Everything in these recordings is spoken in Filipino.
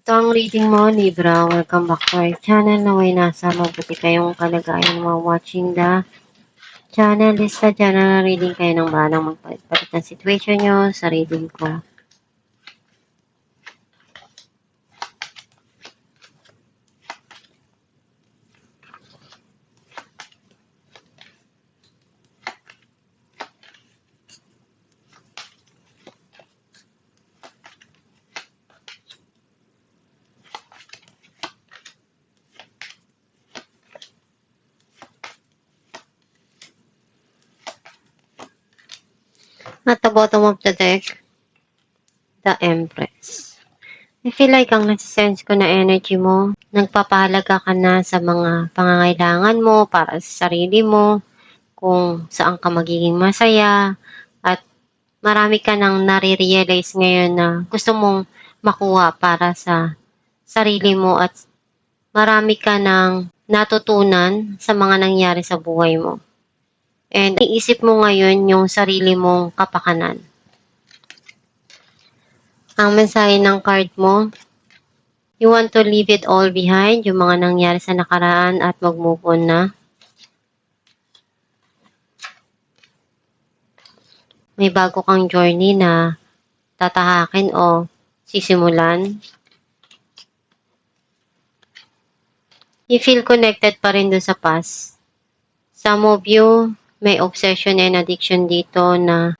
Ito ang reading mo, Libra. Welcome back to our channel. Naway nasa mabuti kayong kalagayan while watching the channel. Lista dyan na reading kayo ng balang magpalit ng situation nyo sa reading ko. At the bottom of the deck, the Empress. I feel like ang nasisense ko na energy mo, nagpapahalaga ka na sa mga pangangailangan mo para sa sarili mo, kung saan ka magiging masaya, at marami ka nang nare-realize ngayon na gusto mong makuha para sa sarili mo at marami ka nang natutunan sa mga nangyari sa buhay mo. And iisip mo ngayon yung sarili mong kapakanan. Ang mensahe ng card mo, you want to leave it all behind, yung mga nangyari sa nakaraan at mag-move on na. May bago kang journey na tatahakin o sisimulan. You feel connected pa rin dun sa past. Some of you, may obsession and addiction dito na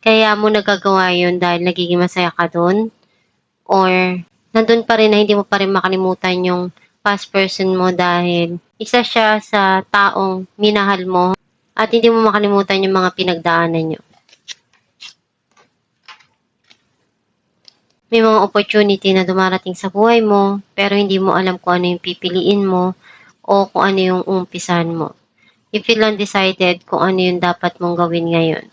kaya mo nagagawa yun dahil nagiging masaya ka dun. Or nandun pa rin na hindi mo pa rin makalimutan yung past person mo dahil isa siya sa taong minahal mo at hindi mo makalimutan yung mga pinagdaanan nyo. May mga opportunity na dumarating sa buhay mo pero hindi mo alam kung ano yung pipiliin mo o kung ano yung umpisahan mo. You feel undecided kung ano yung dapat mong gawin ngayon.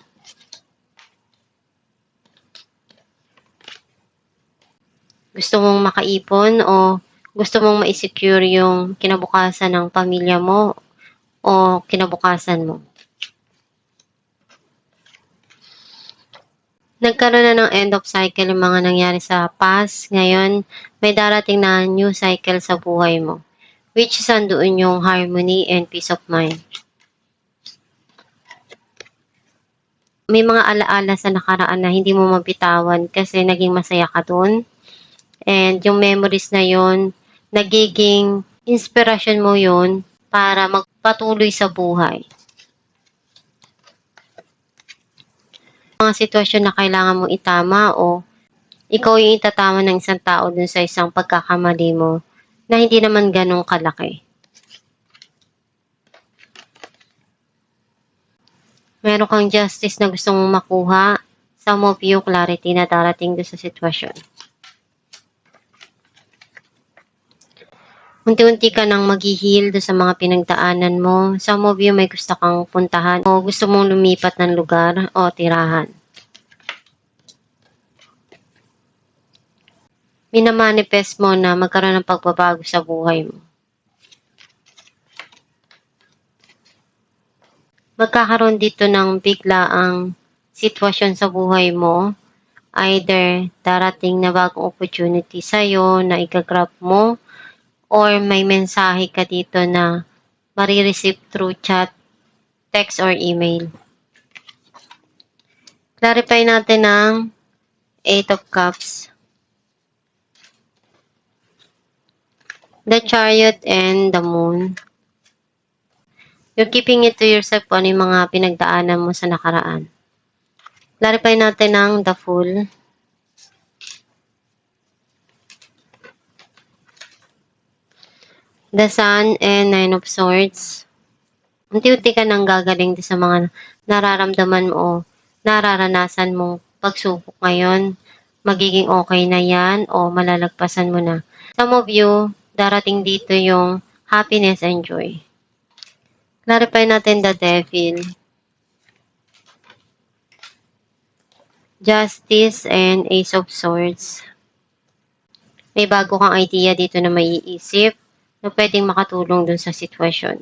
Gusto mong makaipon o gusto mong ma-secure yung kinabukasan ng pamilya mo o kinabukasan mo. Nagkaroon na ng end of cycle yung mga nangyari sa past. Ngayon, may darating na new cycle sa buhay mo, which is andoon yung harmony and peace of mind. May mga alaala sa nakaraan na hindi mo mabitawan kasi naging masaya ka dun. And yung memories na yon, nagiging inspirasyon mo yon para magpatuloy sa buhay. Mga sitwasyon na kailangan mong itama o ikaw yung itatama ng isang tao dun sa isang pagkakamali mo na hindi naman ganong kalaki. Meron kang justice na gusto mong makuha. Some of you, clarity na darating doon sa sitwasyon. Unti-unti ka nang mag-heal doon sa mga pinagdaanan mo. Some of you, may gusto kang puntahan o gusto mong lumipat ng lugar o tirahan. Minamanifest mo na magkaroon ng pagbabago sa buhay mo. Magkakaroon dito ng biglaang sitwasyon sa buhay mo. Either darating na bagong opportunity sa'yo na ikagrab mo or may mensahe ka dito na marireceive through chat, text, or email. Clarify natin ang 8 of Cups, the Chariot, and the Moon. You're keeping it to yourself kung ano yung mga pinagdaanan mo sa nakaraan. Clarify natin ang the Fool, the Sun, and 9 of Swords. Unti-unti ka nang gagaling sa mga nararamdaman mo o nararanasan mong pagsubok ngayon. Magiging okay na yan o malalagpasan mo na. Some of you, darating dito yung happiness and joy. Clarify natin the Devil, Justice, and Ace of Swords. May bago kang idea dito na maiisip na pwedeng makatulong dun sa sitwasyon.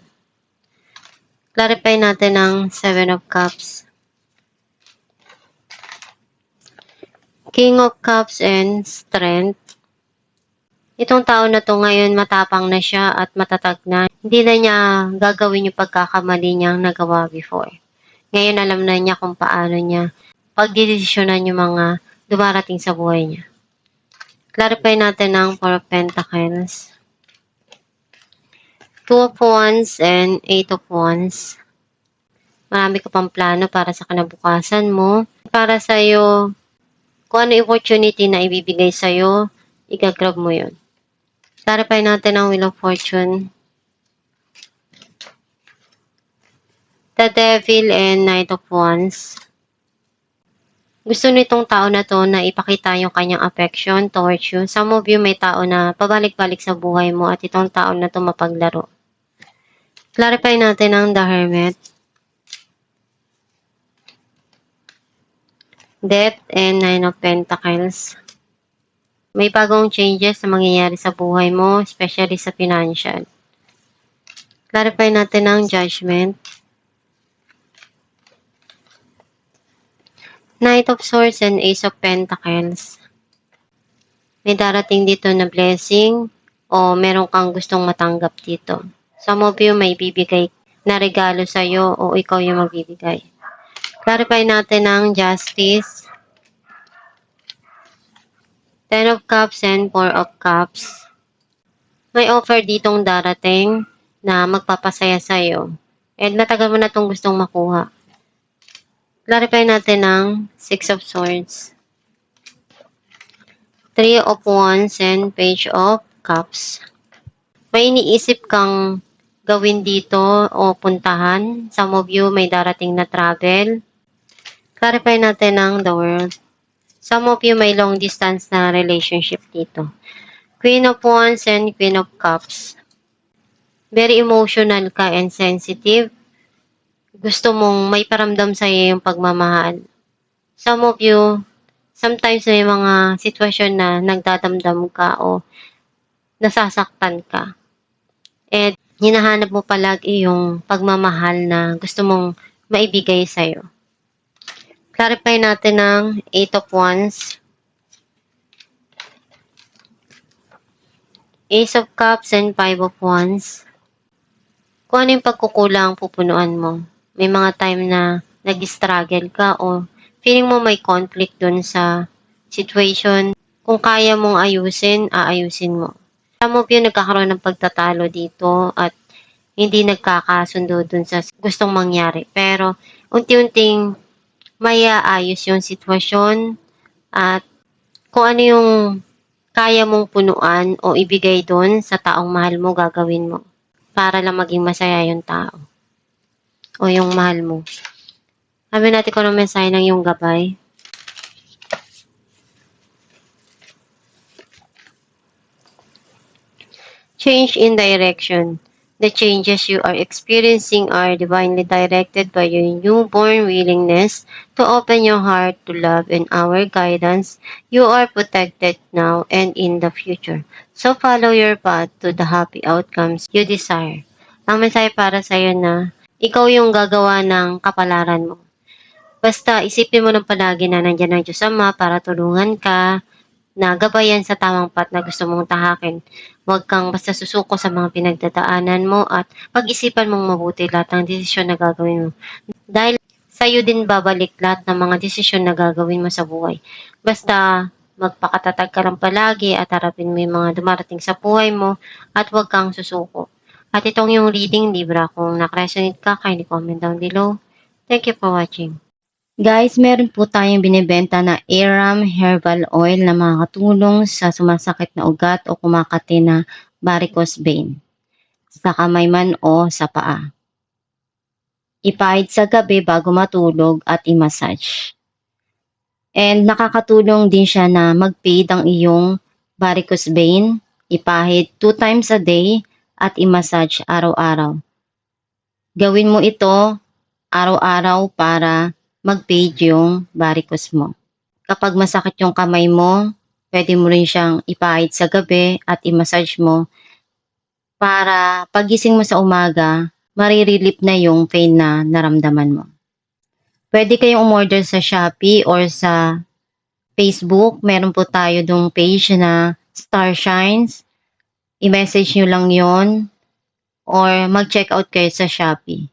Clarify natin ang 7 of Cups, King of Cups, and Strength. Itong tao na to ngayon matapang na siya at matatag na. Hindi na niya gagawin yung pagkakamali niyang nagawa before. Ngayon alam na niya kung paano niya pagdidesisyonan yung mga dumarating sa buhay niya. Clarify natin ang Four of Pentacles. Two of Wands and Eight of Wands. Marami ka pang plano para sa kinabukasan mo. Para sa'yo, kung ano opportunity na ibibigay sa'yo, igagrab mo yun. Clarify natin ang Wheel of Fortune. The Devil and Knight of Wands. Gusto nitong tao na to na ipakita yung kanyang affection towards you. Some of you may tao na pabalik-balik sa buhay mo at itong tao na to mapaglaro. Clarify natin ang The Hermit. Death and Nine of Pentacles. May bagong changes na mangyayari sa buhay mo, especially sa financial. Clarify natin ang Judgment. Knight of Swords and Ace of Pentacles. May darating dito na blessing o meron kang gustong matanggap dito. Some of you may bibigay na regalo sa'yo o ikaw yung magbibigay. Clarify natin ang Justice. Ten of Cups and Four of Cups. May offer ditong darating na magpapasaya sa'yo. And matagal mo na itong gustong makuha. Clarify natin ang Six of Swords. Three of Wands and Page of Cups. May iniisip kang gawin dito o puntahan. Some of you may darating na travel. Clarify natin ang The World. Some of you may long distance na relationship dito. Queen of Wands and Queen of Cups. Very emotional ka and sensitive. Gusto mong may paramdam sa iyo yung pagmamahal. Some of you, sometimes may mga sitwasyon na nagdadamdam ka o nasasaktan ka. And hinahanap mo palagi yung pagmamahal na gusto mong maibigay sa iyo. Clarify natin ang Eight of Wands. Ace of Cups and Five of Wands. Kung ano yung pagkukulang pupunuan mo. May mga time na nag-struggle ka o feeling mo may conflict dun sa situation. Kung kaya mong ayusin, aayusin mo. Some of you nagkakaroon ng pagtatalo dito at hindi nagkakasundo dun sa gustong mangyari. Pero unti-unting may aayos yung sitwasyon at kung ano yung kaya mong punuan o ibigay doon sa taong mahal mo, gagawin mo para lang maging masaya yung tao o yung mahal mo. Sabi natin kung ano mensahe ng yung gabay. Change in direction. The changes you are experiencing are divinely directed by your newborn willingness to open your heart to love and our guidance. You are protected now and in the future. So follow your path to the happy outcomes you desire. Ang mensahe para sa iyo na ikaw yung gagawa ng kapalaran mo. Basta isipin mo ng palagi na nandiyan ang Diyos Ama para tulungan ka na gabayan sa tamang path na gusto mong tahakin. Huwag kang basta susuko sa mga pinagdadaanan mo at pag-isipan mong mabuti lahat ng desisyon na gagawin mo. Dahil sa'yo din babalik lahat ng mga desisyon na gagawin mo sa buhay. Basta magpakatatag ka lang palagi at harapin mo yung mga dumarating sa buhay mo at huwag kang susuko. At itong yung reading Libra, kung nak-resonate ka, kindly comment down below. Thank you for watching. Guys, meron po tayong binibenta na Aram Herbal Oil na makakatulong sa sumasakit na ugat o kumakati na varicose vein sa kamay man o sa paa. Ipahid sa gabi bago matulog at i-massage. And nakakatulong din siya na mag-fade ang iyong varicose vein. Ipahid 2 times a day at i-massage araw-araw. Gawin mo ito araw-araw para mag-fade yung varicose mo. Kapag masakit yung kamay mo, pwede mo rin siyang ipahid sa gabi at i-massage mo para pagising mo sa umaga, marirelip na yung pain na naramdaman mo. Pwede kayong umorder sa Shopee or sa Facebook. Meron po tayo dong page na Star Shines. i-message nyo lang yon or mag-check out kayo sa Shopee.